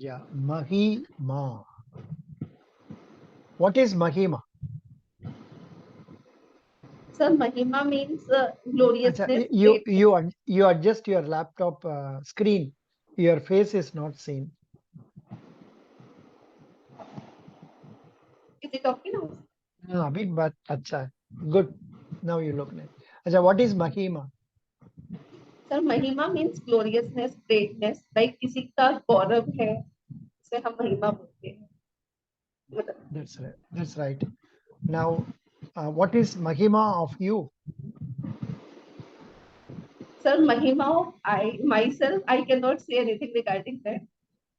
Yeah, Mahima. What is Mahima? Sir, Mahima means Acha, gloriousness, you greatness. you you adjust your laptop screen. Your face is not seen. Is it okay now? अभी बात अच्छा है. Good. Now you look nice. अच्छा, what is Mahima? Sir, Mahima means gloriousness, greatness. Like किसी का गौरव है, उसे हम महिमा बोलते हैं. मतलब, That's right. That's right. Now, what is Mahima of you? Sir, Mahima of I myself, I cannot say anything regarding that.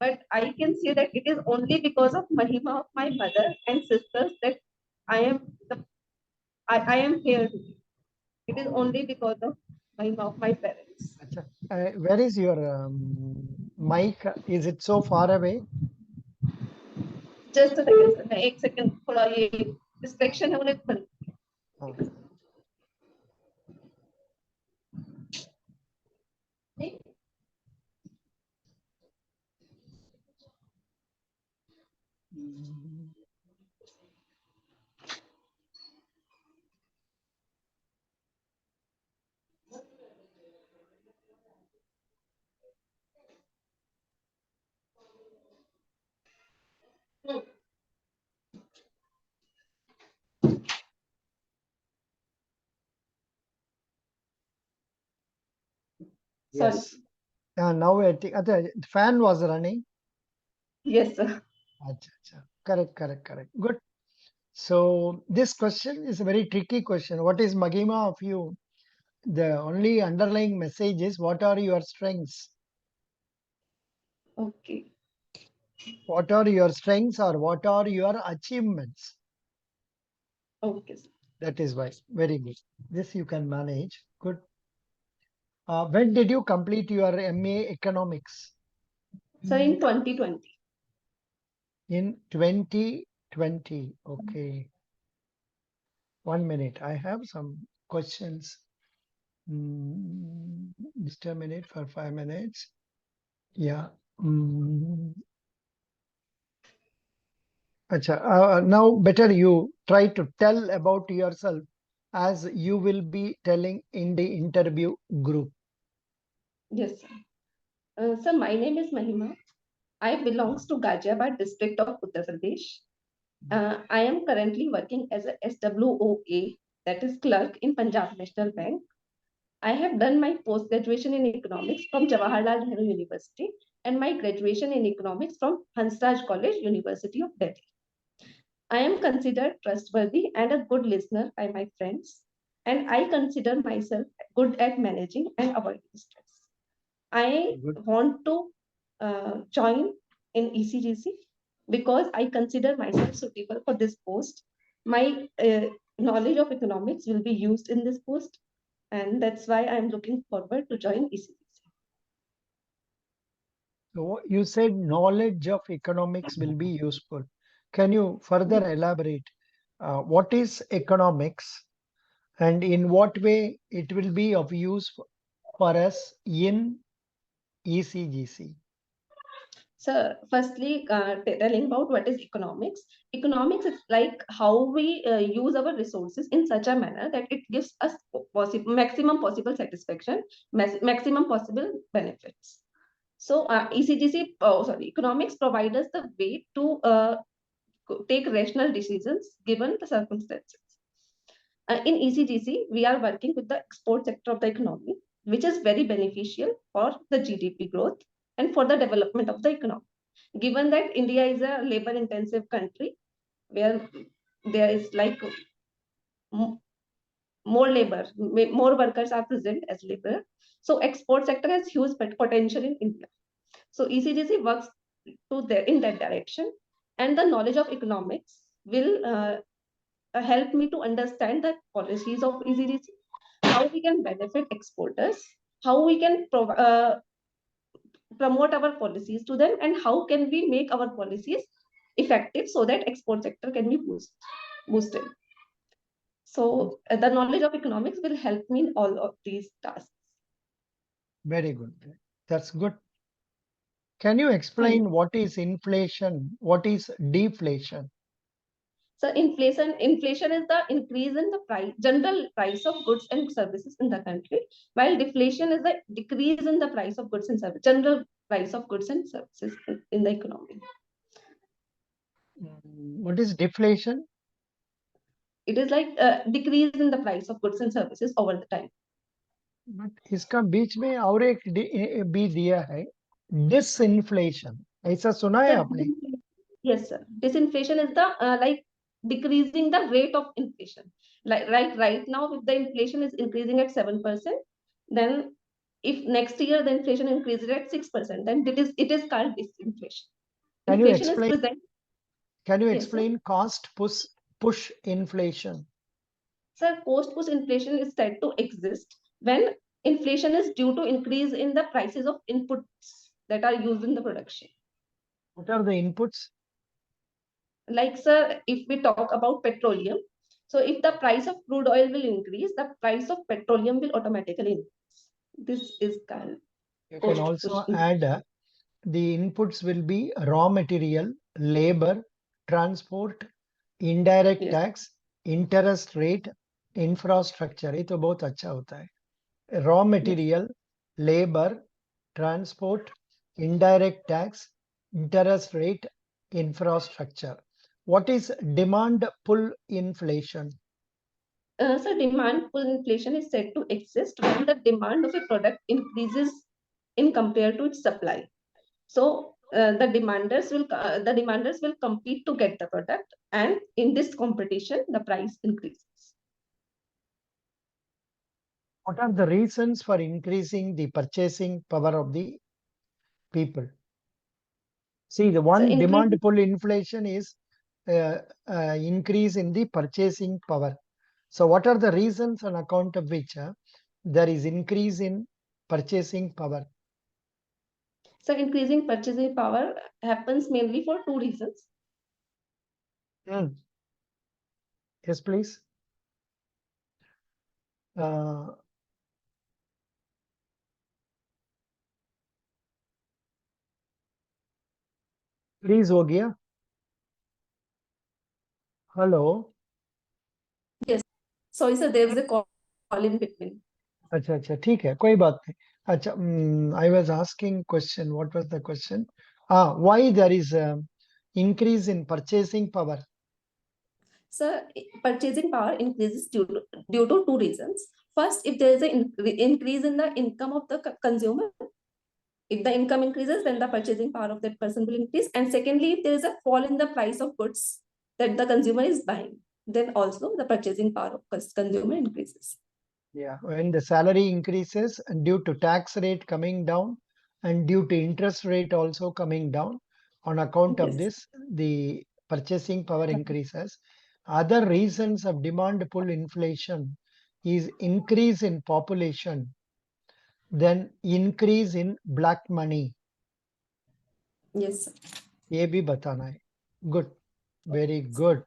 But I can say that it is only because of Mahima of my mother and sisters that I am I am here today. It is only because of Mahima of my parents. अच्छा, where is your mic? Is it so far away? Just a second, sir. मैं एक second थोड़ा ये distraction है उन्हें बंद. Oh. Sorry. Yes. Now I think the fan was running. Yes, sir. Acha, acha. Correct, correct, correct. Good. So this question is a very tricky question. What is Mahima of you? The only underlying message is what are your strengths? Okay. What are your strengths or what are your achievements? Okay, sir. That is why. Very good. This you can manage. Good. When did you complete your MA Economics? So in 2020. In 2020. Okay. 1 minute. I have some questions. Just a minute for 5 minutes. Yeah. Acha, now better you try to tell about yourself as you will be telling in the interview group. Yes, sir. Sir, my name is Mahima. I belongs to Ghaziabad district of Uttar Pradesh. I am currently working as a SWOA, that is clerk in Punjab National Bank. I have done my post graduation in economics from Jawaharlal Nehru University and my graduation in economics from Hansraj College, University of Delhi. I am considered trustworthy and a good listener by my friends, and I consider myself good at managing and avoiding stress. I Good. want to join in E.C.G.C because I consider myself suitable for this post. My knowledge of economics will be used in this post, and that's why I'm looking forward to join E.C.G.C. So you said knowledge of economics will be useful. Can you further elaborate? What is economics and in what way it will be of use for us in E.C.G.C? So, firstly, telling about what is economics. Economics is like how we use our resources in such a manner that it gives us maximum possible satisfaction, maximum possible benefits. So, E.C.G.C, economics provides us the way to take rational decisions given the circumstances. In E.C.G.C, we are working with the export sector of the economy, which is very beneficial for the GDP growth and for the development of the economy. Given that India is a labor intensive country where there is like more labor, more workers are present as labor. So export sector has huge potential in India. So E.C.G.C works in that direction, and the knowledge of economics will help me to understand the policies of E.C.G.C, how we can benefit exporters, how we can promote our policies to them, and how can we make our policies effective so that export sector can be boosted. So the knowledge of economics will help me in all of these tasks. Very good. That's good. Can you Fine. explain what is inflation? What is deflation? So inflation is the increase in the price, general price of goods and services in the country, while deflation is the decrease in the price of goods and services, general price of goods and services in the economy. What is deflation? It is like a decrease in the price of goods and services over the time. But इसका बीच में और एक भी दिया है disinflation ऐसा सुना है So आपने yes, sir. Disinflation is the like decreasing the rate of inflation. Like right now, if the inflation is increasing at 7%, then if next year the inflation increases at 6%, then it is called disinflation. Can you Inflation is explain present. Can you Yes, sir. Explain cost push inflation Sir, cost push inflation is said to exist when inflation is due to increase in the prices of inputs that are used in the production. What are the inputs Like, sir, if we talk about petroleum, so if the price of crude oil will increase, the price of petroleum will automatically increase. This is called you can cost push. also add the inputs will be raw material labor transport indirect Yes, tax interest rate infrastructure ये तो बहुत अच्छा होता है raw yes. material labor transport indirect tax interest rate infrastructure what is demand pull inflation So demand pull inflation is said to exist when the demand of a product increases in compared to its supply. So the demanders will compete to get the product, and in this competition, the price increases. what are the reasons for increasing the purchasing power of the people see the So one increase. demand pull inflation is increase in the purchasing power so what are the reasons on account of which there is increase in purchasing power So increasing purchasing power happens mainly for two reasons. Hmm. Yes please please हो गया hello Yes. Sorry, sir, there was a call in between. अच्छा अच्छा ठीक है कोई बात नहीं अच्छा I was asking question what was the question why there is increase in purchasing power So purchasing power increases due to two reasons. First, if there is an increase in the income of the consumer, if the income increases, then the purchasing power of that person will increase. And secondly, if there is a fall in the price of goods that the consumer is buying, then also the purchasing power of consumer increases. yeah when the salary increases and due to tax rate coming down and due to interest rate also coming down on account of Yes. this the purchasing power increases other reasons of demand pull inflation is increase in population then increase in black money Yes, sir. ये भी बताना है good very good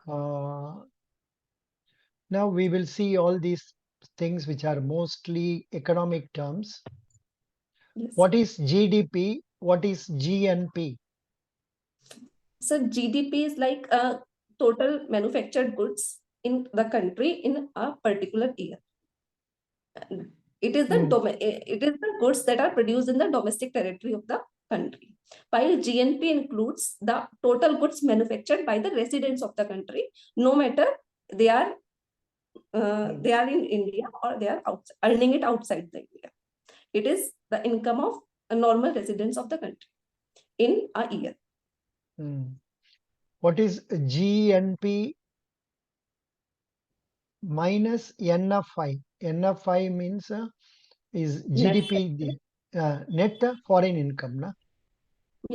uh, now we will see all these things which are mostly economic terms Yes. what is gdp what is gnp So GDP is like total manufactured goods in the country in a particular year. It is Hmm. the goods that are produced in the domestic territory of the country. While GNP includes the total goods manufactured by the residents of the country, no matter they are they are in India or they are earning it outside the India. It is the income of a normal residents of the country in a year. Hmm. What is gnp minus nfi nfi means is Net. gdp the net foreign income na?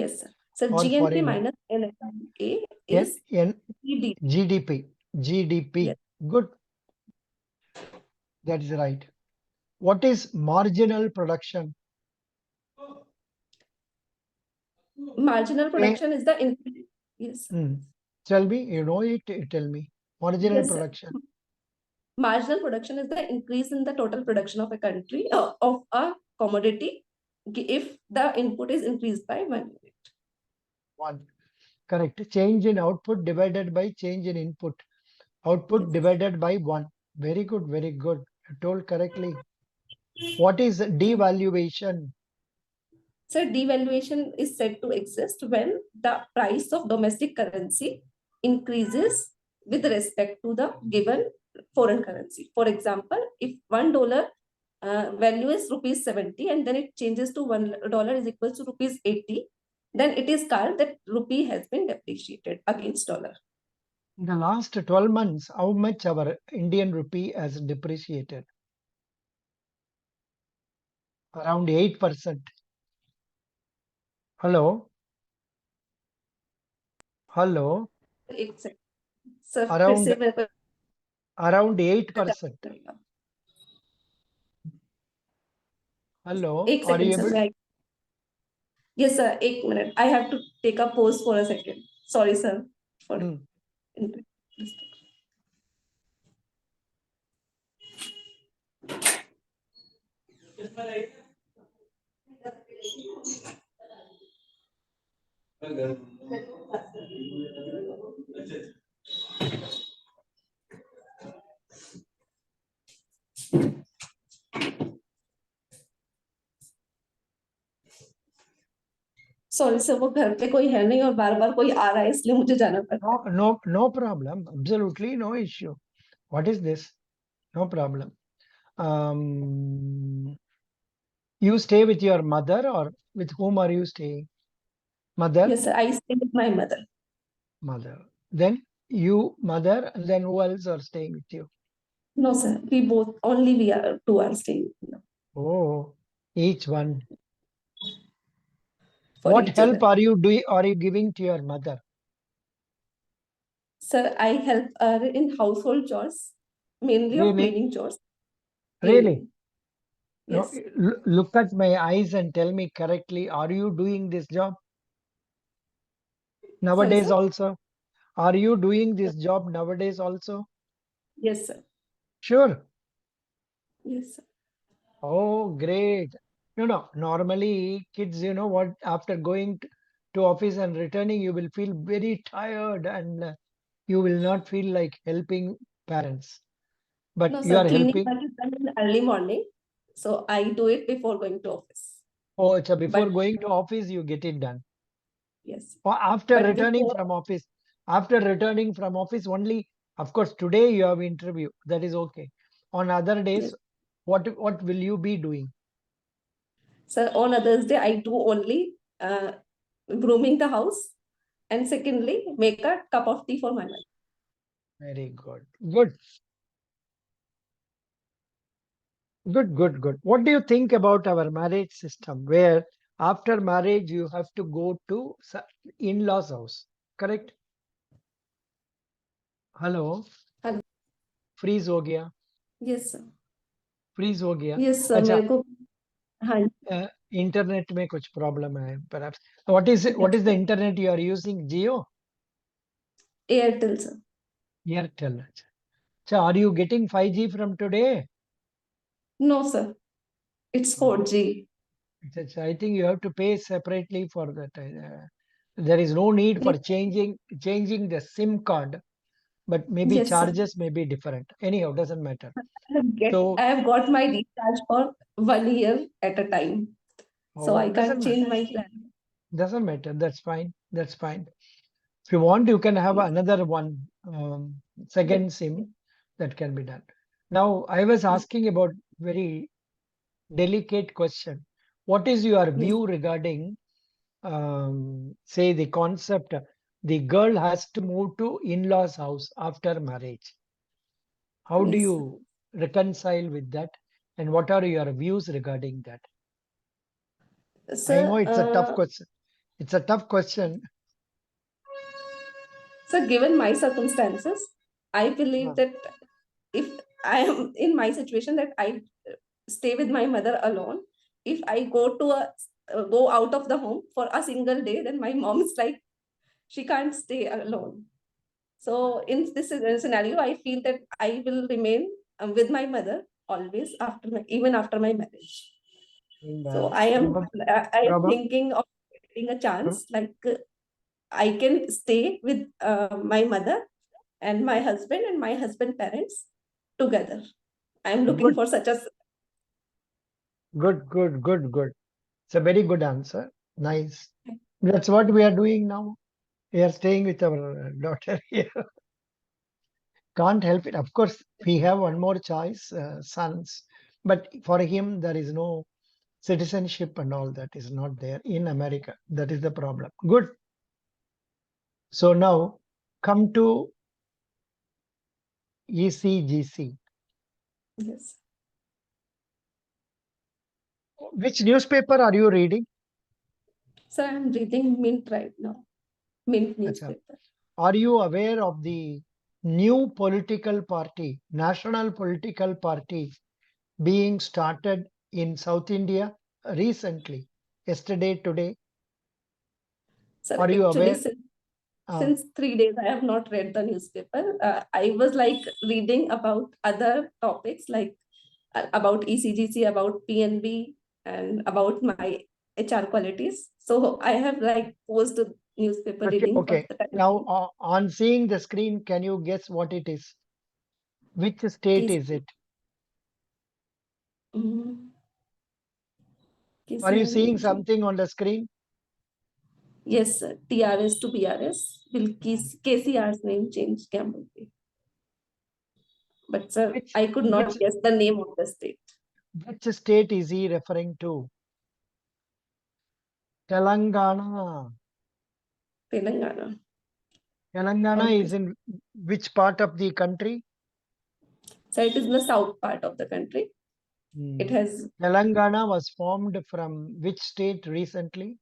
Yes, sir. So Or GNP foreign minus NFA N, is N, GDP. gdp Yes. good that is right what is marginal production Marginal Eh, production is the increase. Yes. tell me you know it tell me marginal Yes, sir. production Marginal production is the increase in the total production of a country of a commodity if the input is increased by 1 unit. 1. Correct. Change in output divided by change in input. Output Yes. divided by 1. Very good, very good. You told correctly. What is devaluation? So devaluation is said to exist when the price of domestic currency increases with respect to the given foreign currency. For example, if $1 value is rupees 70 and then it changes to $1 is equal to rupees 80, then it is called that rupee has been depreciated against dollar. In the last 12 months, how much our Indian rupee has depreciated? Around 8%. Hello? Hello? Exactly. So फिर Around से मेरे को around 8%. Hello? एक Are you second sir able? मैं yes sir 1 minute I have to take a pause for a second. Sorry sir for Hmm. Sorry sir वो घर पे कोई है नहीं और बार बार कोई आ रहा है इसलिए मुझे जाना पड़ता है. No problem. Absolutely no issue. What is this? No problem. You stay with your mother, or with whom are you staying? Mother? Yes sir I stay with my mother. Mother. Then you, mother, and then who else are staying with you? No sir we both only we are two are staying Oh, each one. for What each help other. are you doing? Are you giving to your mother? Sir I help her in household chores, mainly of Really? cleaning chores. Really? Cleaning. No. Yes. Look at my eyes and tell me correctly. Are you doing this job Sorry nowadays sir. also? Are you doing this job nowadays also? Yes sir. Sure. Yes sir. Oh, great. Normally kids, you know what, after going to office and returning, you will feel very tired and you will not feel like helping parents. But No you sir are cleaning helping. work is done in early morning, so I do it before going to office. Oh, so before But going to office, you get it done. yes, Or after but returning before from office. After returning from office only, of course, today you have interview. That is okay. On other days, yes. what will you be doing? So on others day I do only grooming the house, and secondly make a cup of tea for my mother. Very good. Good. Good, good, good. What do you think about our marriage system where after marriage you have to go to in-laws house? Correct? Hello? Hello. Freeze हो गया. Yes sir. Freeze हो गया. Yes sir अच्छा, मेरे को हाँ internet में कुछ problem है perhaps. What is the internet you are using? Jio? Airtel sir. Airtel. So are you getting 5G from today? No sir it's 4G. I think you have to pay separately for that. There is no need for changing the SIM card, but maybe Yes sir. charges may be different. Anyhow, doesn't matter. I So, have got my recharge for 1 year at a time, so I doesn't can't matter. change my plan. Doesn't matter. That's fine. That's fine. If you want, you can have Yes. another one, Yes. second SIM that can be done. Now, I was Yes. asking about very delicate question. What is your Yes. view regarding, say, the concept the girl has to move to in-laws house after marriage? How do Yes. you reconcile with that? And what are your views regarding that? I know So, it's a tough question. It's a tough question. so given my circumstances, I believe Uh, that if I am in my situation that I stay with my mother alone, if I go to a go out of the home for a single day, then my mom is like she can't stay alone. So in this scenario, I feel that I will remain with my mother always even after my marriage. And So I am probably, thinking of getting a chance, like I can stay with my mother and my husband parents together. I am looking good, for such a good. It's a very good answer. Nice. That's what we are doing now. We are staying with our daughter here. Can't help it. Of course, we have one more choice, sons. But for him, there is no citizenship and all that is not there in America. That is the problem. Good. So now come to E.C.G.C. yes. Which newspaper are you reading? So I am reading Mint right now. Mint Acha. newspaper. Are you aware of the new political party, national political party being started in South India recently, yesterday, today? Sir, Are you actually, aware? since 3 days, I have not read the newspaper. I was like reading about other topics like about E.C.G.C, about PNB, and about my HR qualities. So I have like posed newspaper Okay, reading for okay. the time Now, being. on seeing the screen, can you guess what it is? Which state Please, is it? mm, Are you KCR seeing name change. something on the screen? Yes, sir. TRS to BRS. Will KCR's name change? क्या बोलते? But sir, Which I could which not guess the name of the state. which state is he referring to? Telangana. Telangana. Telangana Okay. is in which part of the country? So it is in the south part of the country. It Hmm. has, Telangana was formed from which state recently?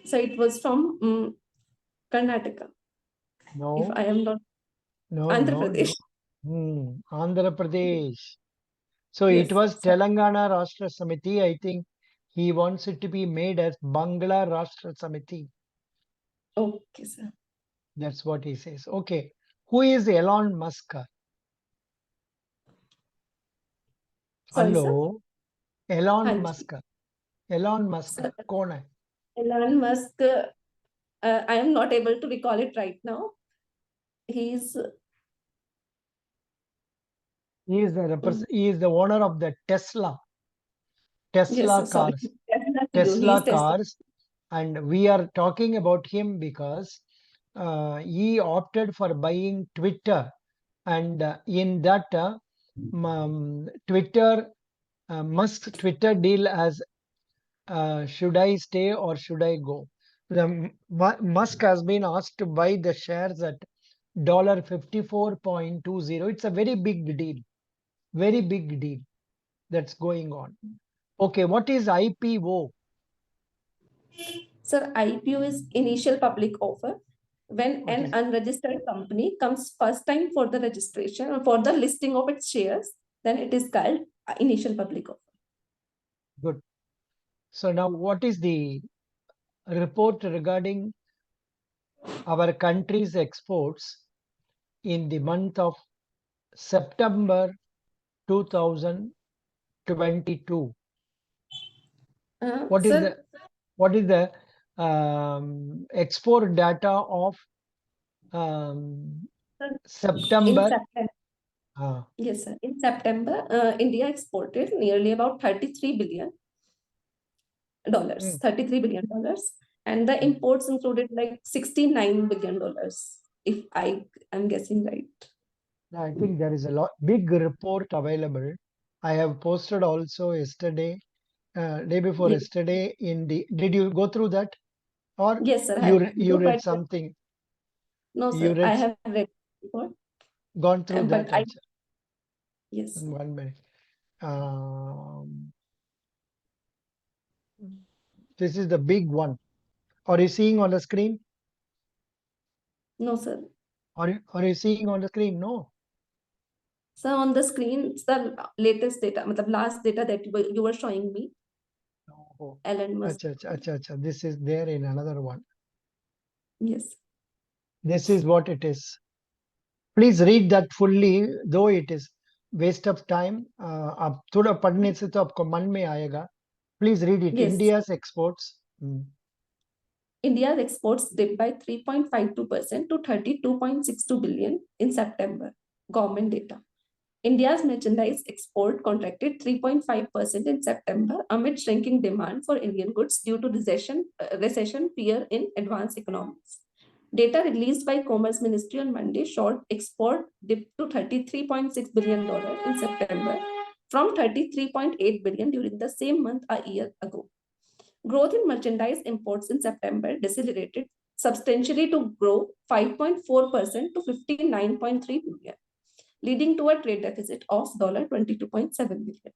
so it was from Karnataka, if No, I am not, Andhra no. Pradesh. Andhra Pradesh. So it Yes, was sir. Telangana Rashtra Samiti. I think he wants it to be made as Bangla Rashtra Samiti. Okay, sir. That's what he says. Okay. Who is Elon Musk? Sorry, sir. Hello. Elon Hanji. Musk. Elon Musk. Sir, कौन है? Elon Musk, I am not able to recall it right now. He's, mm, He is the owner of the yes, Tesla sir. Sorry. cars. Tesla CEO. He's Tesla Tesla. cars. And we are talking about him because he opted for buying Twitter. And in that Twitter, Musk's Twitter deal as should I stay or should I go? Musk has been asked to buy the shares at $54.20. It's a very big deal. Very big deal that's going on. Okay, what is IPO? Sir, IPO is initial public offer. When What an is unregistered company comes first time for the registration or for the listing of its shares, then it is called initial public offer. good? So now what is the report regarding our country's exports in the month of September 2022? What is Sir, the export data of um, sir, in September? September, Uh, yes, sir. In September, India exported nearly about $33 billion, mm, $33 billion, and the mm. imports included like $69 billion, if I am guessing right. I think there is a big report available. I have posted also yesterday, day before Yes, yesterday. Did you go through that, or yes, sir. I have you looked read at something? no, You sir. I read have read before, gone through but that? I yes, sir. 1 minute. Um, this is the big one. Are you seeing on the screen? No, sir. Are you seeing on the screen? No. So on the screen, it's the latest data, the last data that you were showing me, No. Elon Musk. Acha. This is there in another one. Yes. This is what it is. Please read that fully, though it is waste of time. आप थोड़ा पढ़ने से तो आपको मन में आएगा. Please read it. Yes. India's exports. India's exports dipped by 3.52% to 32.62 billion in September. Government data. India's merchandise export contracted 3.5% in September amid shrinking demand for Indian goods due to recession fear in advanced economies. Data released by Commerce Ministry on Monday showed export dipped to $33.6 billion in September from 33.8 billion during the same month a year ago. Growth in merchandise imports in September decelerated substantially to grow 5.4% to 59.3 billion, leading to a trade deficit of $22.7 billion.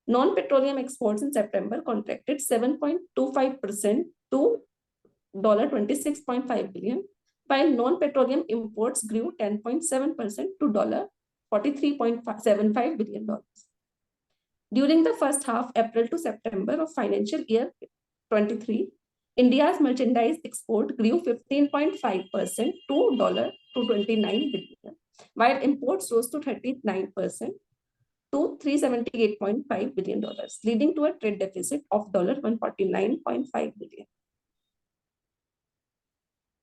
Non-petroleum exports in September contracted 7.25% to $26.5 billion, while non-petroleum imports grew 10.7% to $43.75 billion. During the first half, April to September of financial year 23, India's merchandise export grew 15.5% to $229 billion, while imports rose to 39% to $378.5 billion, leading to a trade deficit of $149.5 billion.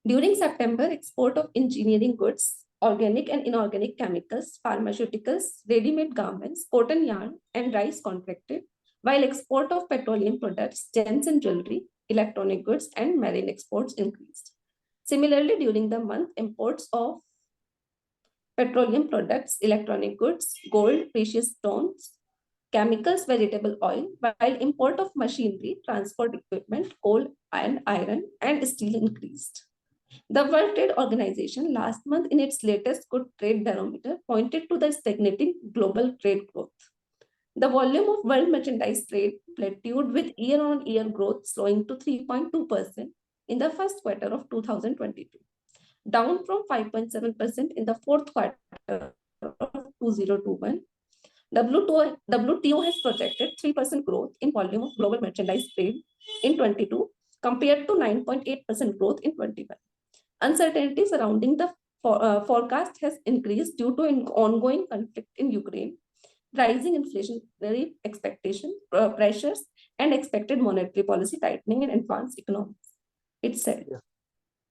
During September, export of engineering goods, organic and inorganic chemicals, pharmaceuticals, ready-made garments, cotton yarn, and rice contracted, while export of petroleum products, gems and jewelry, electronic goods, and marine exports increased. Similarly, during the month, imports of petroleum products, electronic goods, gold, precious stones, chemicals, vegetable oil, while import of machinery, transport equipment, coal, and iron, and steel increased. The World Trade Organization last month in its latest Good Trade Barometer pointed to the stagnating global trade growth. The volume of world merchandise trade plateaued with year-on-year growth slowing to 3.2% in the first quarter of 2022, down from 5.7% in the fourth quarter of 2021. WTO has projected 3% growth in volume of global merchandise trade in 22 compared to 9.8% growth in 21. Uncertainty surrounding the forecast has increased due to an ongoing conflict in Ukraine, rising inflationary pressures, and expected monetary policy tightening in advanced economies. It said. Yeah.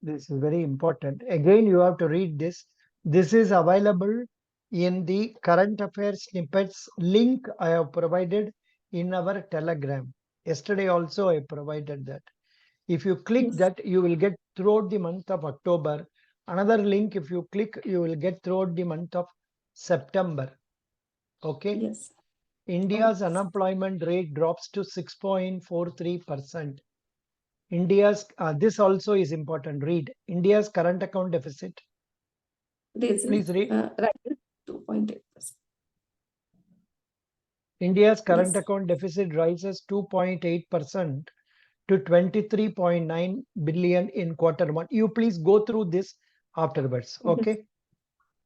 This is very important. Again, you have to read this. This is available in the current affairs snippets link I have provided in our Telegram. Yesterday also I provided that. If you click Yes. that, you will get throughout the month of October. Another link, if you click, you will get throughout the month of September. Okay. Yes. India's unemployment rate drops to 6.43%. India's, this also is important. Read India's current account deficit. Please read. Right, 2.8%. India's current Yes. account deficit rises 2.8% to 23.9 billion in Q1. You please go through this afterwards. Okay.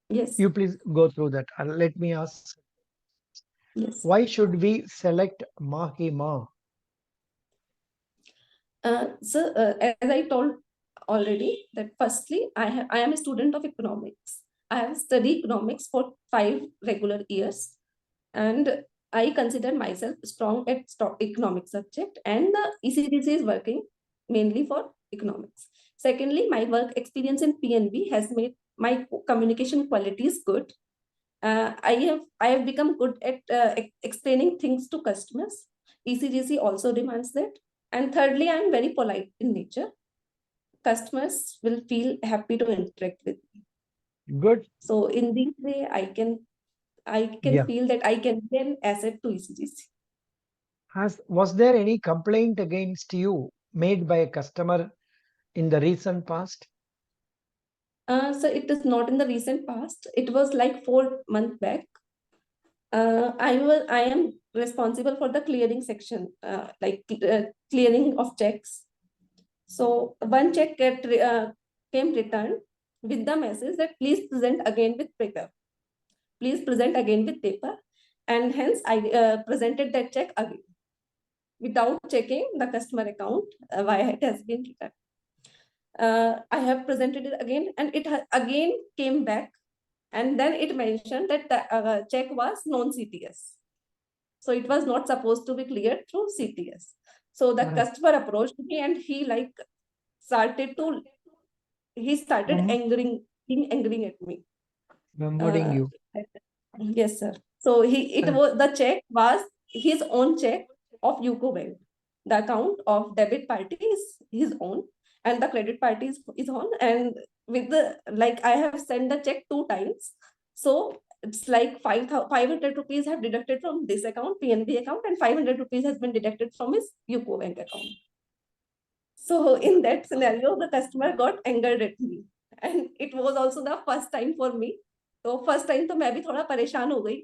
Yes. You please go through that. Let me ask. Yes. Why should we select Mahima? As I told already, that firstly, I am a student of economics. I have studied economics for 5 regular years, and I consider myself strong at economics subject, and the E.C.G.C is working mainly for economics. Secondly, my work experience in PNB has made my communication qualities good. I have become good at explaining things to customers. E.C.G.C also demands that. And thirdly, I am very polite in nature. Customers will feel happy to interact with me. Good. So in this way, I can Yeah. feel that I can be an asset to E.C.G.C. Was there any complaint against you made by a customer in the recent past? So it is not in the recent past. It was like 4 months back. I am responsible for the clearing section, clearing of checks. So one check came returned with the message that please present again with paper. Please present again with paper, and hence I presented that check again without checking the customer account why it has been returned. I have presented it again, and it again came back, and then it mentioned that the check was non-CTS. So it was not supposed to be cleared through CTS. So the Correct. customer approached me and he started to he started Um, angering at me. Remembering Uh, you. yes, sir. So it Uh, was the check was his own check of UCO Bank. The account of debit party is his own, and the credit party is on. And with the I have sent the check 2 times, so it's like 500 rupees have deducted from this account, PNB account, and 500 rupees has been deducted from his UCO Bank account. So in that scenario, the customer got angered at me, and it was also the first time for me. तो first time तो मैं भी थोड़ा परेशान हो गई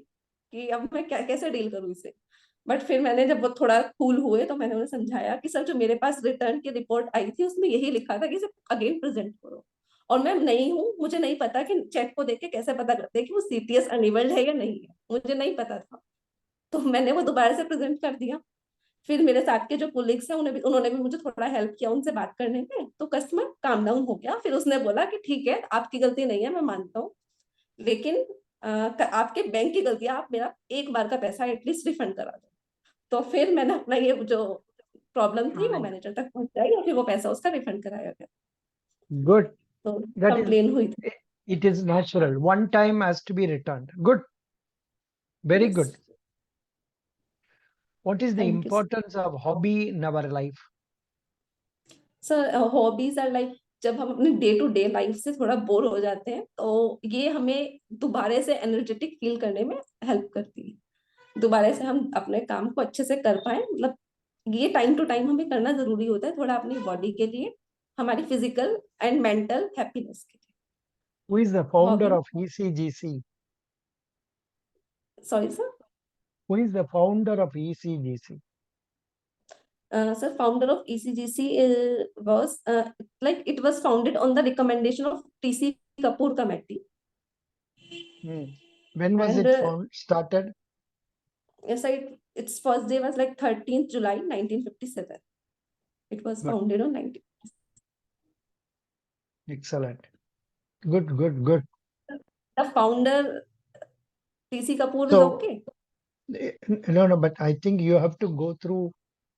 कि अब मैं कैसे डील करूँ इसे. बट फिर मैंने जब वो थोड़ा कूल हुए तो मैंने उन्हें समझाया कि सर जो मेरे पास रिटर्न की रिपोर्ट आई थी उसमें यही लिखा था कि इसे अगेन प्रेजेंट करो, और मैं नहीं हूँ, मुझे नहीं पता कि चेक को देख के कैसे पता करते हैं कि वो सीटीएस अनिवल्ड है या नहीं है, मुझे नहीं पता था. तो मैंने वो दोबारा से प्रेजेंट कर दिया. फिर मेरे साथ के जो कोलिग्स हैं उन्होंने भी मुझे थोड़ा हेल्प किया उनसे बात करने में, तो कस्टमर काम डाउन हो गया. फिर उसने बोला कि ठीक है आपकी गलती नहीं है, मैं मानता हूँ, लेकिन आपके बैंक की गलती है, आप मेरा एक बार का पैसा एटलीस्ट रिफंड करा दो. तो फिर मैंने अपना ये जो प्रॉब्लम थी वो मैनेजर तक पहुंचाई और फिर वो पैसा उसका रिफंड कराया गया. Good. तो That is, कंप्लेन हुई थी. it is natural. One time has to be returned. Good. Very yes, good. What is the thank you. importance of hobby in our life? Sir hobbies are जब हम अपने day to day life से थोड़ा bore हो जाते हैं तो ये हमें दोबारा से एनर्जेटिक फील करने में हेल्प करती है. दोबारा से हम अपने काम को अच्छे से कर पाए, ये टाइम टू टाइम हमें करना जरूरी होता है, थोड़ा अपनी बॉडी के लिए, हमारी फिजिकल एंड मेंटल हैप्पीनेस के लिए. Who is the founder hobby. of E.C.G.C? Sorry sir. Who is the founder of E.C.G.C? Sir, founder of ECGC was it was founded on the recommendation of TC Kapoor committee. When was And it started? yes, its first day was 13th July 1957. It was Good. founded on 19. Excellent. Good, good, good. The founder TC Kapoor is So, okay. no, but I think you have to go through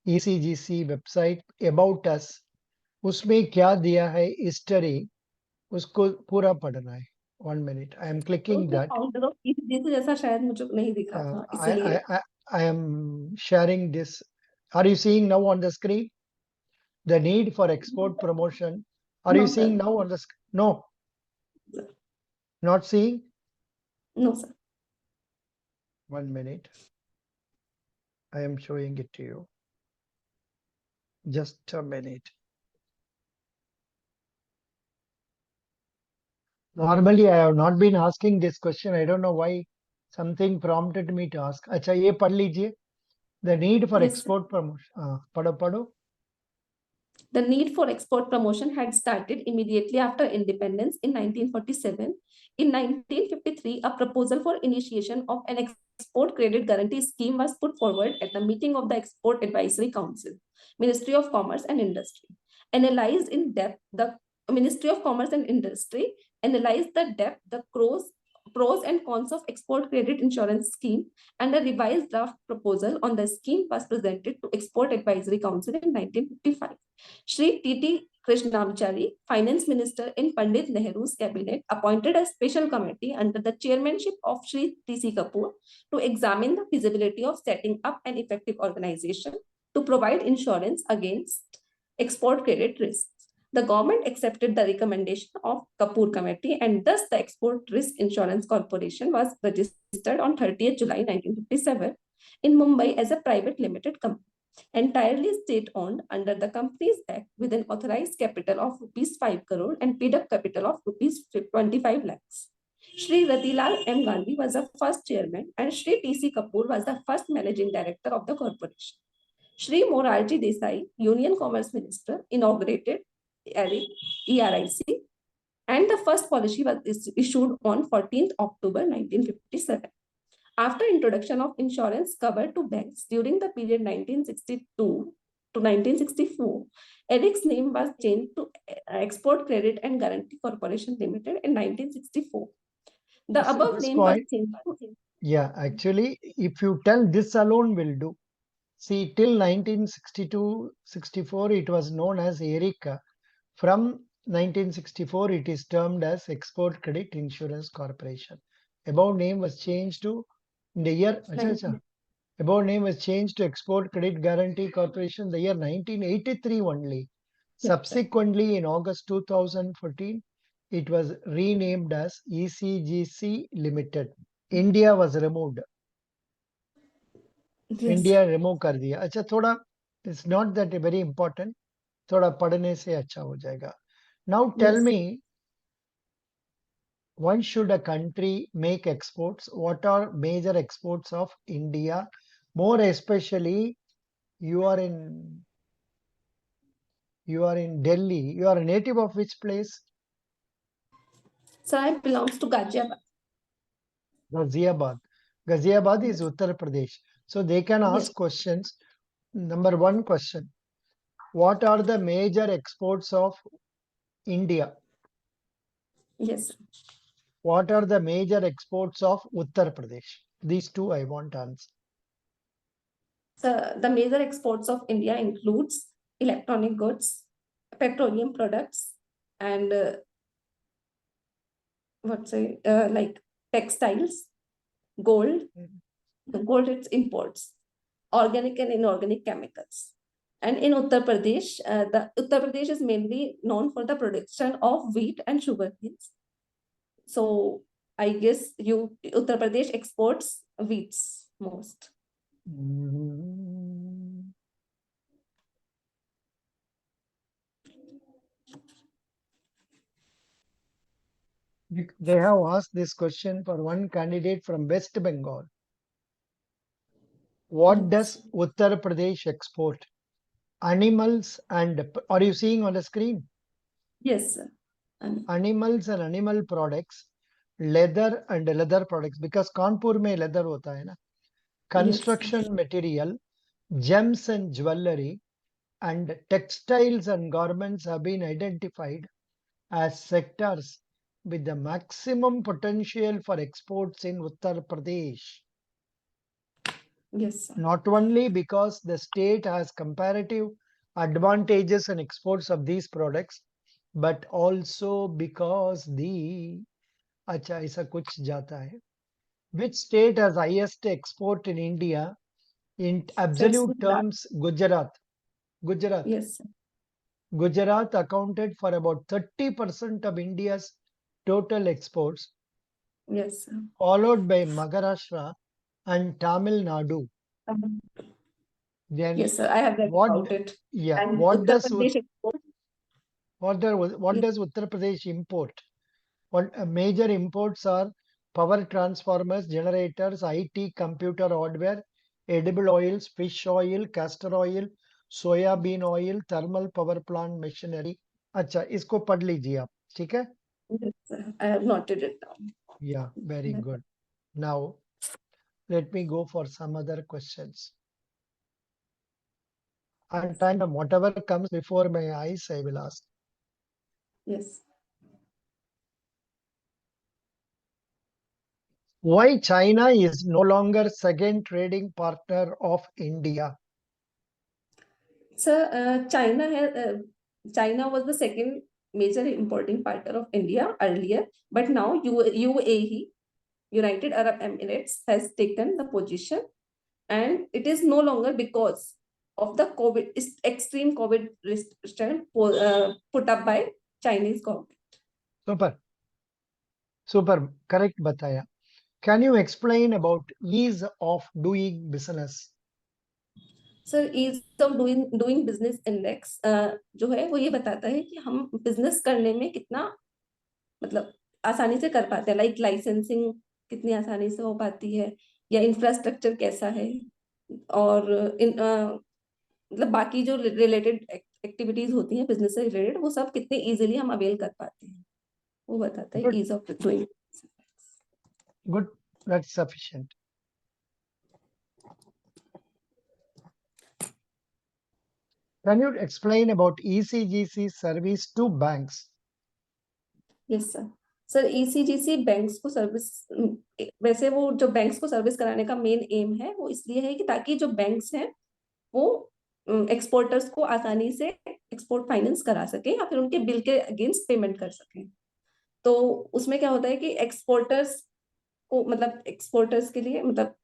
E.C.G.C website about us. उसमें क्या दिया है history, उसको पूरा पढ़ना है. 1 minute. I am तो clicking उसमें that. founder of ECGC जैसा शायद मुझे नहीं दिखा था, I, इसलिए. I am sharing this. Are you seeing now on the screen? The need for export promotion. Are you No seeing sir. now on the screen? No, not seeing. No sir. 1 minute. I am showing it to you. Just a minute. Normally, I have not been asking this question. I don't know why something prompted me to ask. अच्छा ये पढ़ लीजिए. The need for Yes, sir. export promotion. पढ़ो. The need for export promotion had started immediately after independence in 1947. In 1953, a proposal for initiation of an export credit guarantee scheme was put forward at the meeting of the Export Advisory Council, Ministry of Commerce and Industry. Analyzed in depth, the Ministry of Commerce and Industry analyzed the pros and cons of export credit insurance scheme, and a revised draft proposal on the scheme was presented to Export Advisory Council in 1955. Shri T.T. Krishnamachari, Finance Minister in Pandit Nehru's cabinet, appointed a special committee under the chairmanship of Shri T.C. Kapoor to examine the feasibility of setting up an effective organization to provide insurance against export credit risks. The government accepted the recommendation of Kapoor Committee, and thus the Export Risk Insurance Corporation was registered on 30th July 1957 in Mumbai as a private limited company, entirely state-owned under the Companies Act, with an authorized capital of rupees 5 crore and paid-up capital of rupees 25 lakhs. Shri Ratilal M. Gandhi was the first chairman, and Shri T.C. Kapoor was the first managing director of the corporation. Shri Morarji Desai, Union Commerce Minister, inaugurated ERIC, and the first policy was issued on 14th October 1957. After introduction of insurance cover to banks during the period 1962 to 1964, ERIC's name was changed to Export Credit and Guarantee Corporation Limited in 1964. The above name was changed to Yeah, actually, if you tell this alone will do. See, till 1962-64, it was known as ERICA. From 1964, it is termed as Export Credit Insurance Corporation. Above name was changed to in the year. Acha, acha. 19 Above name was changed to Export Credit Guarantee Corporation the year 1983 only. Yes, sir. Subsequently, in August 2014, it was renamed as E.C.G.C Limited. India was removed. Yes, India remove कर दिया अच्छा थोड़ा it's not that very important थोड़ा पढ़ने से अच्छा हो जाएगा now tell yes. Me why should a country make exports what are major exports of india more especially you are in you are in delhi you are a native of which place So I belongs to Ghaziabad. ghaziabad ghaziabad is Yes, uttar pradesh so they can yes, ask questions number one question what are the major exports of india yes. What are the major exports of Uttar Pradesh? These two I want answer. So the major exports of India includes electronic goods, petroleum products, and what say like textiles, gold. Gold its imports, organic and inorganic chemicals. And in Uttar Pradesh, the Uttar Pradesh is mainly known for the production of wheat and sugar beets. So I guess you Uttar Pradesh exports wheats most. Mm, They have asked this question for one candidate from West Bengal. What Yes, does Uttar Pradesh export? Animals and are you seeing on the screen? yes, sir. And Animals and animal products, leather and leather products because Kanpur में leather होता है ना. yes, Construction material, gems and jewelry, and textiles and garments have been identified as sectors with the maximum potential for exports in Uttar Pradesh. yes, sir. Not only because the state has comparative advantages in exports of these products, but also because the अच्छा ऐसा कुछ जाता है. Which state has highest export in India in So it's absolute Gujarat. terms? Gujarat. Gujarat. Yes, sir. Gujarat accounted for about 30% of India's total exports, Yes, sir. followed by Maharashtra and Tamil Nadu. Um, Then yes, sir. I have read what? about it. Yeah, And Uttar Pradesh export. what Yes, does Uttar Pradesh import? What major imports are power transformers, generators, IT, computer hardware, edible oils, fish oil, castor oil, soya bean oil, thermal power plant machinery. अच्छा इसको पढ़ लीजिए आप ठीक है yes, sir. I have noted it down. Yeah, very good. Now let me go for some other questions. And time whatever comes before my eyes, I will ask. Yes. Why China is no longer second trading partner of India? So China was the second major importing partner of India earlier, but now UAE, United Arab Emirates, has taken the position, and it is no longer because of the extreme COVID restriction put up by Chinese government. Super, super, correct बताया. Can you explain about ease of doing business? Sir ease of doing business index जो है वो ये बताता है कि हम business करने में कितना मतलब आसानी से कर पाते हैं, लाइक लाइसेंसिंग कितनी आसानी से हो पाती है, या इंफ्रास्ट्रक्चर कैसा है, और मतलब बाकी जो रिलेटेड एक्टिविटीज होती हैं बिजनेस से रिलेटेड, वो सब कितने इजीली हम अवेल कर पाते हैं, वो बताता है Good, ease of doing. good, that's sufficient. Can you explain about E.C.G.C service to banks? Yes sir. Sir ECGC banks को सर्विस, वैसे वो जो बैंक्स को सर्विस कराने का मेन एम है वो इसलिए है कि ताकि जो बैंक्स हैं वो एक्सपोर्टर्स को आसानी से एक्सपोर्ट फाइनेंस करा सके या फिर उनके बिल के अगेंस्ट पेमेंट कर सके। तो उसमें क्या होता है कि एक्सपोर्टर्स को, मतलब एक्सपोर्टर्स के लिए, मतलब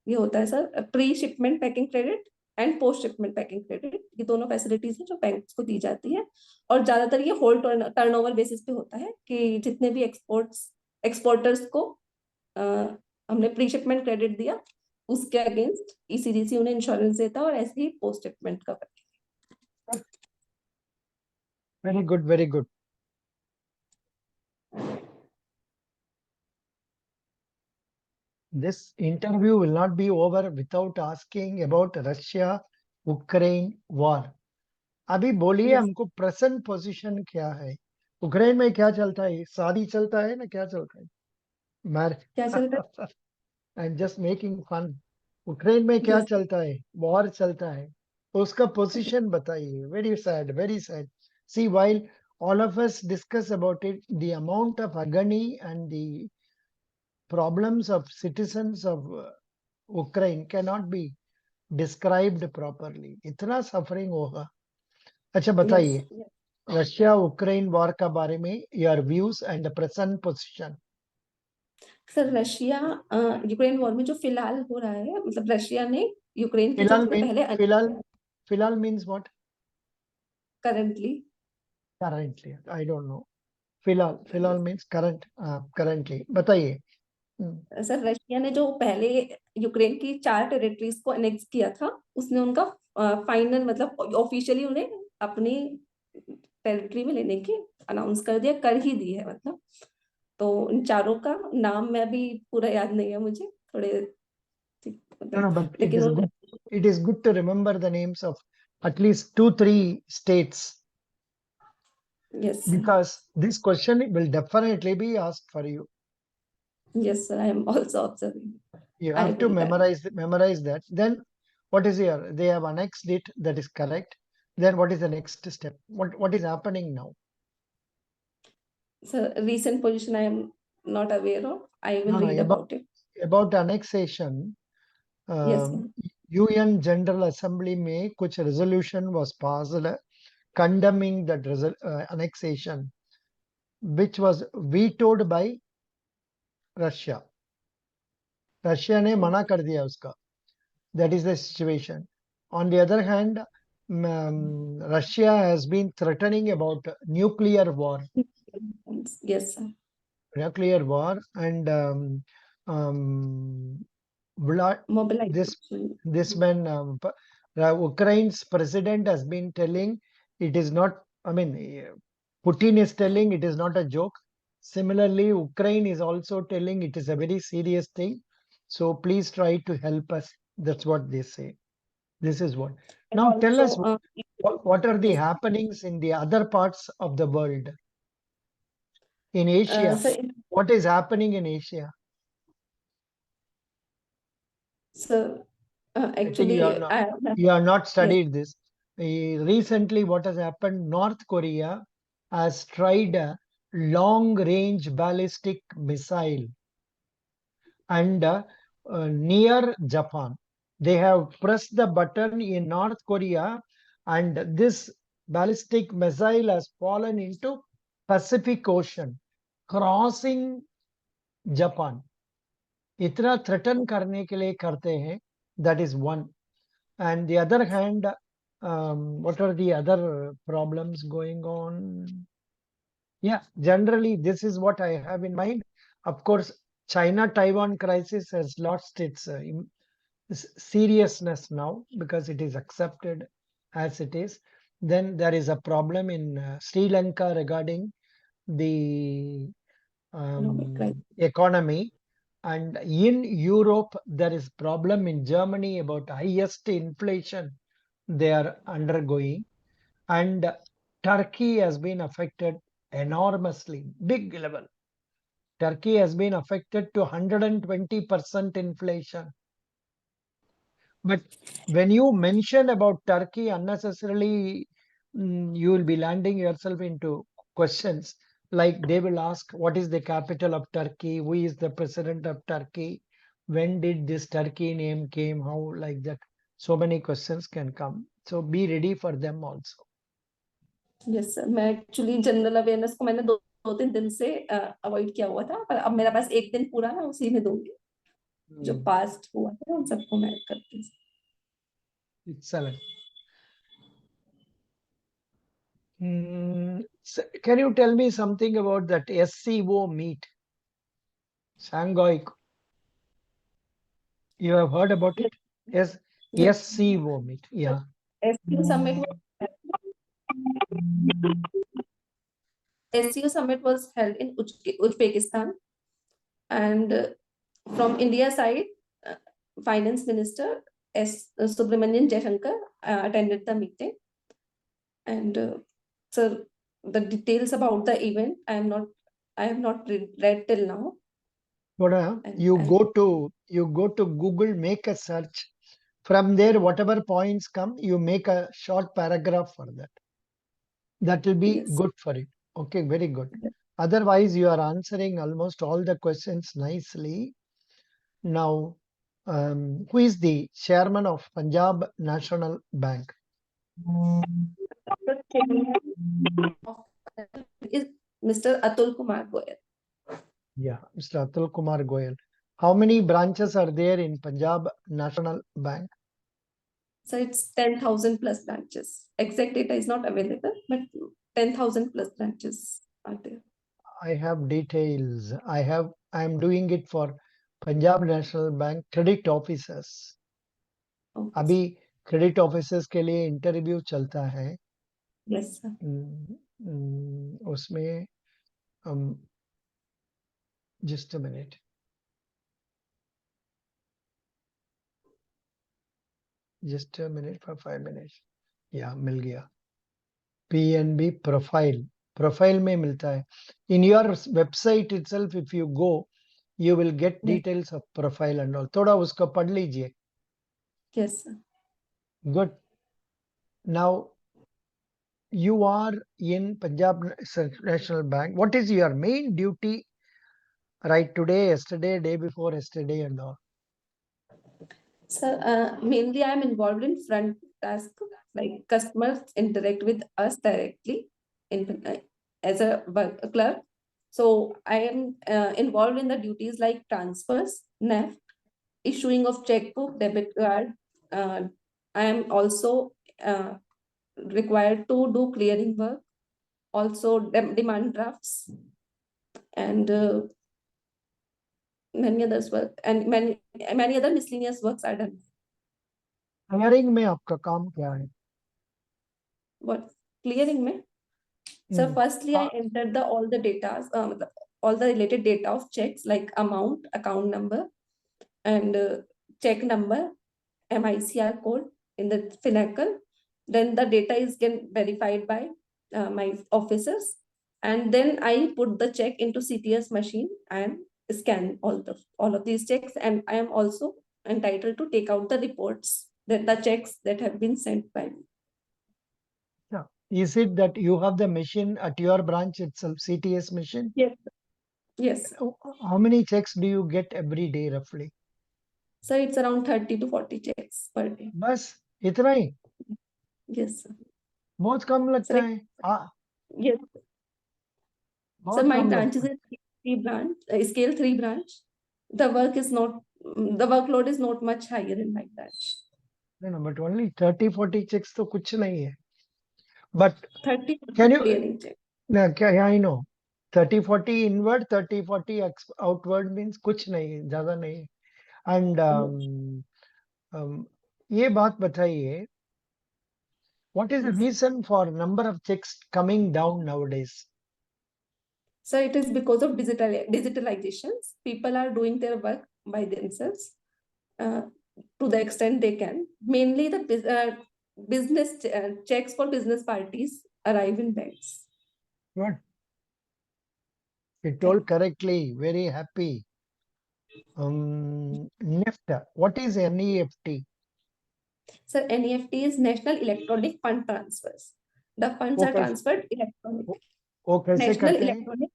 ये होता है sir, pre shipment packing credit and post shipment packing credit, ये दोनों फैसिलिटीज हैं जो बैंक्स को दी जाती है। और ज्यादातर ये होल टर्नओवर बेसिस पे होता है कि जितने भी एक्सपोर्टर्स को अ, हमने प्री शिपमेंट क्रेडिट दिया उसके अगेंस्ट ईसीजीसी उन्हें इंश्योरेंस देता है, और ऐसे ही पोस्ट शिपमेंट का। Very good, very good. This interview will not be over without asking about Russia-Ukraine war. अभी बोलिए यस, हमको प्रेजेंट पोजीशन क्या है? उक्रेन में क्या चलता है? शादी चलता है ना, क्या चलता है? मैर क्या चल रहा I am just making fun. Ukraine में है? क्या यस, चलता है? वॉर चलता है, उसका पोजीशन बताइए। Very sad, very sad. See while all of us discuss about it, the amount of agony and the problems of citizens of Ukraine cannot be described properly. इतना सफरिंग होगा। अच्छा yes. बताइए, Russia Ukraine war का बारे में your views and present position. Sir Russia Ukraine war में जो फिलहाल हो रहा है, मतलब रशिया ने यूक्रेन की जो फिलहाल उसने मीन पहले फिलहाल फिलहाल means what? Currently, currently I don't know. फिलहाल मीन्स करंट, करंटली बताइए। सर रशिया ने जो पहले यूक्रेन की 4 टेरिटरीज को अनेक्स किया था, उसने उनका फाइनल, मतलब ऑफिशियली उन्हें अपनी टेरिटरी में लेने की अनाउंस कर दिया, कर ही दी है मतलब। तो इन चारों का नाम मैं अभी पूरा याद नहीं है मुझे, थोड़े ठीक, No, no, मतलब, but it लेकिन is good. It is good to remember the names of at least 2, 3 states, yes, because this question will definitely be asked for you. Yes sir, I am also observing, You I have to will that. memorize that. Then what is here? They have annexed it. That is correct. Then what is the next step? What is happening now? Sir recent position I am not aware of, I will No, no. read about it। About annexation, yes um, UN General Assembly में कुछ resolution was passed condemning that annexation, which was vetoed by Russia. Russia ने मना कर दिया उसका. That is the situation. On the other hand, Russia has been threatening about nuclear war. Yes sir, Nuclear war and um, this mobilization, this man, Ukraine's president has been telling it is not. I mean, Putin is telling it is not a joke. Similarly, Ukraine is also telling it is a very serious thing. So please try to help us. That's what they say. This is what. and Now tell us also what are the yes, happenings in the other parts of the world. In Asia, sir, what is happening in Asia? sir, I think actually I have, you are not yes, studied this. Recently, what has happened? North Korea has tried a long-range ballistic missile and near Japan. They have pressed the button in North Korea, and this ballistic missile has fallen into Pacific Ocean, crossing Japan. इतना threaten करने के लिए करते हैं. That is one. And the other hand, what are the other problems going on? Yeah, generally this is what I have in mind. Of course, China-Taiwan crisis has lost its seriousness now because it is accepted as it is. Then there is a problem in Sri Lanka regarding the economic crisis. economy, and in Europe there is problem in Germany about highest inflation they are undergoing, and Turkey has been affected enormously, big level. Turkey has been affected to 120% inflation. But when you mention about Turkey unnecessarily, you will be landing yourself into questions. Like they will ask, what is the capital of Turkey? Who is the president of Turkey? When did this Turkey name came? How, like that? So many questions can come. So be ready for them also. Yes sir, मैं actually general awareness को मैंने 2-3 दिन से avoid किया हुआ था, पर अब मेरा पास एक दिन पूरा है, उसी में दूंगी जो पास्ट हुआ था उन सबको मैं करती हूँ। Excellent. Can you tell me something about that SCO meet? Shanghai. You have heard about it? Yes. SCO meet. Yeah. SCO summit was held in Uzbekistan, and from India side, Finance Minister S. Subramanian Jaishankar attended the meeting. And so the details about the event I have not read till now. You go to Google, make a search. From there, whatever points come, you make a short paragraph for that. That will be Yes. good for it. Okay, very good. Otherwise, you are answering almost all the questions nicely. Now, who is the chairman of Punjab National Bank? Is Mr. Atul Kumar Goyal. Yeah, Mr. Atul Kumar Goyal. How many branches are there in Punjab National Bank? So it's 10,000 plus branches. Exact data is not available, but 10,000 plus branches are there. I have details. I am doing it for Punjab National Bank credit officers. Okay. अभी credit officers के लिए interview चलता है. Yes, sir. उसमें just a minute. Just a minute for 5 minutes. Yeah, मिल गया. PNB profile. Profile में मिलता है. In your website itself, if you go, you will get details of profile and all. थोड़ा उसको पढ़ लीजिए. Yes, sir. Good. Now, you are in Punjab National Bank. What is your main duty right today, yesterday, day before yesterday and all? So mainly I'm involved in front task, like customers interact with us directly as a clerk. So I am involved in the duties like transfers, NEFT, issuing of checkbook, debit card. I am also required to do clearing work, also demand drafts, and many others work, and many other miscellaneous works are done. Clearing में आपका काम क्या है? What clearing में? So firstly, I entered all the data, all the related data of checks like amount, account number, and check number, MICR code in the Finacle. Then the data is get verified by my officers, and then I put the check into CTS machine and scan all of these checks. And I am also entitled to take out the reports that the checks that have been sent by me. Yeah. Is it that you have the machine at your branch itself, CTS machine? Yes. Yes. How many checks do you get every day roughly? So it's around 30 to 40 checks per day. बस इतना ही? Yes, sir. बहुत कम लगता है. Yes. So my branch is a scale 3 branch. The workload is not much higher in my branch. No, but only 30-40 checks तो कुछ नहीं है. But 30 can you? clearing check. Yeah, I know. 30-40 inward, 30-40 outward means कुछ नहीं है, ज़्यादा नहीं है. And ये बात बताइए. What is the reason for number of checks coming down nowadays? So it is because of digitalizations. People are doing their work by themselves to the extent they can. Mainly the business checks for business parties arrive in banks. Good. You told correctly. Very happy. NEFT. What is NEFT? So NEFT is National Electronic Fund Transfers. The funds are transferred electronically. वो कैसे national करते हैं? Electronic.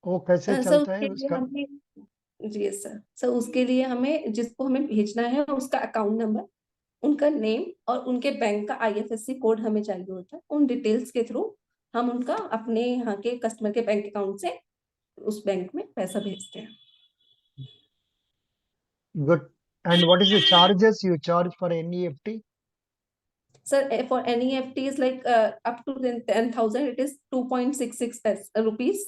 वो कैसे sir चलता है उसके लिए उसका? हमें, जी सर, सर उसके लिए हमें जिसको हमें भेजना है उसका अकाउंट नंबर, उनका नेम और उनके बैंक का आईएफएससी कोड हमें चाहिए होता है। उन डिटेल्स के थ्रू हम उनका अपने यहाँ के कस्टमर के बैंक अकाउंट से उस बैंक में पैसा भेजते हैं। Good. And what is the charges you charge for NEFT? Sir, for NEFT is like up to 10,000, it is 2.66 rupees.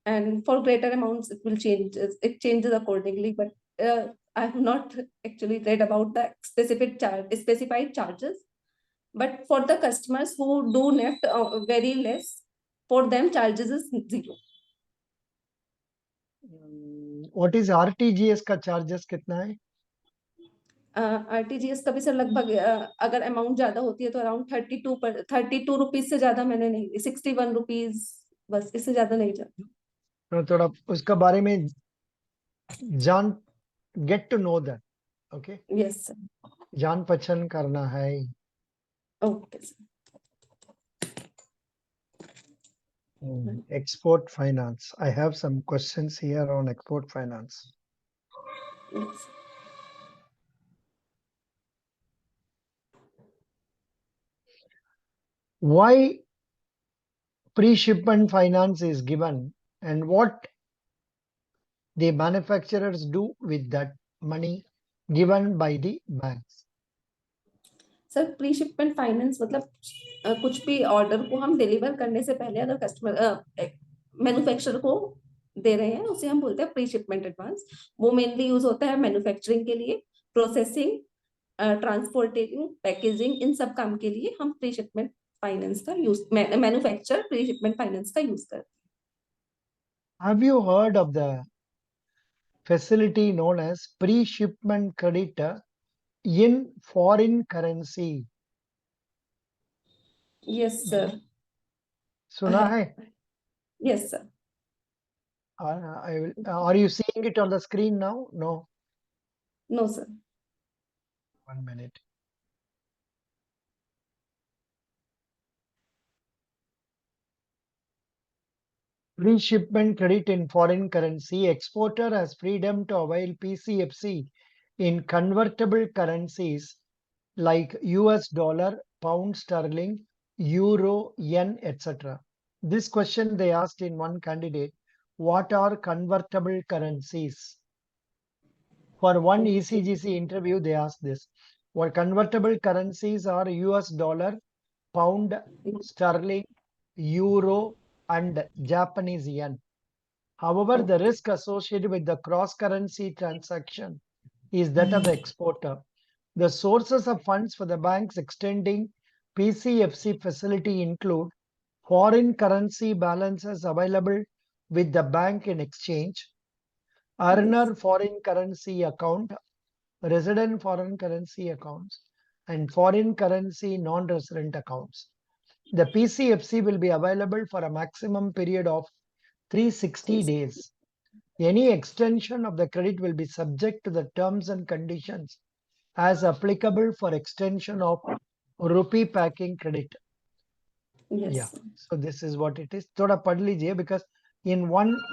And for greater amounts, it will change. It changes accordingly. But I have not actually read about the specified charges. But for the customers who do NEFT very less, for them charges is zero. What is RTGS का charges कितना है? RTGS का भी sir लगभग अगर amount ज्यादा होती है तो अराउंड 32 रुपीज से ज्यादा मैंने नहीं, 61 रुपीज, बस इससे ज्यादा नहीं जाता। तो थोड़ा उसका बारे में जान, get to know that. Okay. Yes sir. जान पहचान करना है। Okay sir. Export finance. I have some questions here on export finance. Yes. Why pre-shipment finance is given and what the manufacturers do with that money given by the banks? Sir pre shipment finance मतलब कुछ भी order को हम deliver करने से पहले अगर customer manufacturer को दे रहे हैं उसे हम बोलते हैं प्री शिपमेंट एडवांस। वो मेनली यूज होता है मैन्युफैक्चरिंग के लिए, प्रोसेसिंग, ट्रांसपोर्टिंग, पैकेजिंग, इन सब काम के लिए हम प्री शिपमेंट फाइनेंस का use, manufacture pre shipment finance का यूज करते Have you heard of the facility known as pre-shipment credit in foreign currency? हैं। यस सर, सुना है? Yes sir. Are you seeing it on the screen now? No. No sir. 1 minute. Pre-shipment credit in foreign currency. Exporter has freedom to avail PCFC in convertible currencies like US dollar, pound sterling, euro, yen, etc. This question they asked in one candidate. What are convertible currencies? For one E.C.G.C interview, they asked this. What convertible currencies are US dollar, pound, sterling, euro, and Japanese yen. However, the risk associated with the cross-currency transaction is that of the exporter. The sources of funds for the banks extending PCFC facility include foreign currency balances available with the bank in exchange, earner foreign currency account, resident foreign currency accounts, and foreign currency non-resident accounts. The PCFC will be available for a maximum period of 360 days. Any extension of the credit will be subject to the terms and conditions as applicable for extension of rupee packing credit. Yeah, yes so this is what it is. Thoda pad lijiye because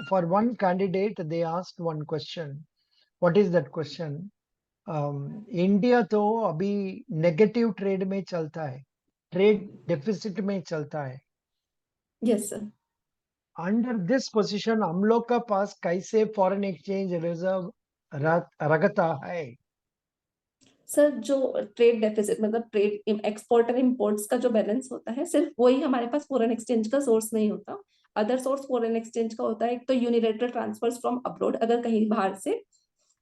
for one candidate they asked one question. What is that question? India तो अभी negative trade में चलता है, trade deficit में चलता है। Yes sir. Under this position हम लोग का पास कैसे फॉरेन एक्सचेंज रिजर्व रखता है? सर जो ट्रेड डेफिसिट मतलब ट्रेड एक्सपोर्ट और इम्पोर्ट्स का जो बैलेंस होता है सिर्फ वही हमारे पास फॉरेन एक्सचेंज का सोर्स नहीं होता। अदर सोर्स फॉरेन एक्सचेंज का होता है। एक तो यूनिलेटरल ट्रांसफर्स फ्रॉम अब्रॉड, अगर कहीं बाहर से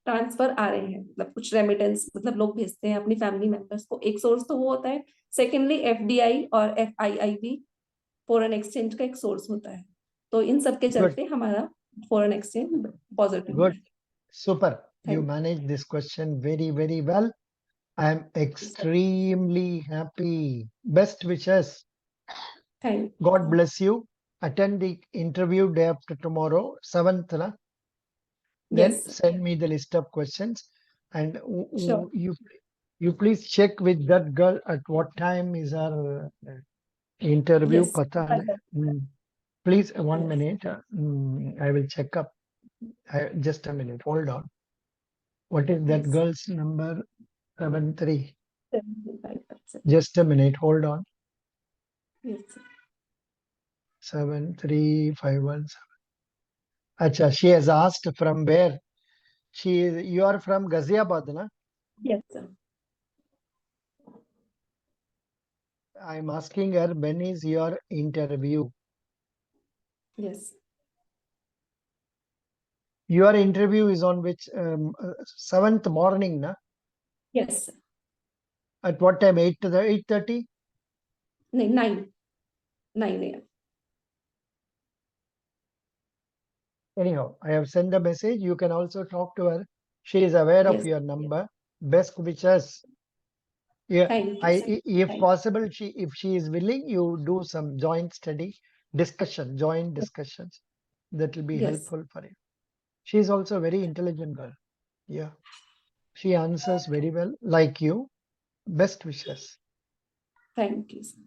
ट्रांसफर आ रहे हैं मतलब कुछ रेमिटेंस मतलब लोग भेजते हैं अपनी फैमिली मेंबर्स को, एक सोर्स तो वो होता है। सेकेंडली एफडीआई और एफआईआई भी फॉरेन एक्सचेंज का एक सोर्स होता है। तो इन सब के गुड, चलते हमारा फॉरेन एक्सचेंज पॉजिटिव गुड, है। Super, you thank manage this question very very well. I am you sir. extremely happy. Best wishes. Thank God bless you. Attend the interview day after tomorrow, 7th. Na? Then yes send me the list of questions and sure. you please check with that girl at what time is our interview. Yes Pata hai na? Please, one Yes. minute. I will check up. Just a minute. Hold on. What is that Yes. girl's number? 73. 75%. Just a minute. Hold on. Yes, sir. 73517. Acha, she has asked from where. You are from Ghaziabad, na? Yes, sir. I'm asking her when is your interview. Yes. Your interview is on which 7th morning, na? Yes, sir. At what time? 8 to the 8:30. 9 a.m. Anyhow, I have sent a message. You can also talk to her. She is aware of Yes. your number. Best wishes. Yeah, Thank you, sir. if Thank possible, if she is willing, you do some joint study discussion, joint you. discussions. That will be Yes. helpful for you. She is also a very intelligent girl. Yeah, she answers very well, like you. Best wishes. Thank you, sir.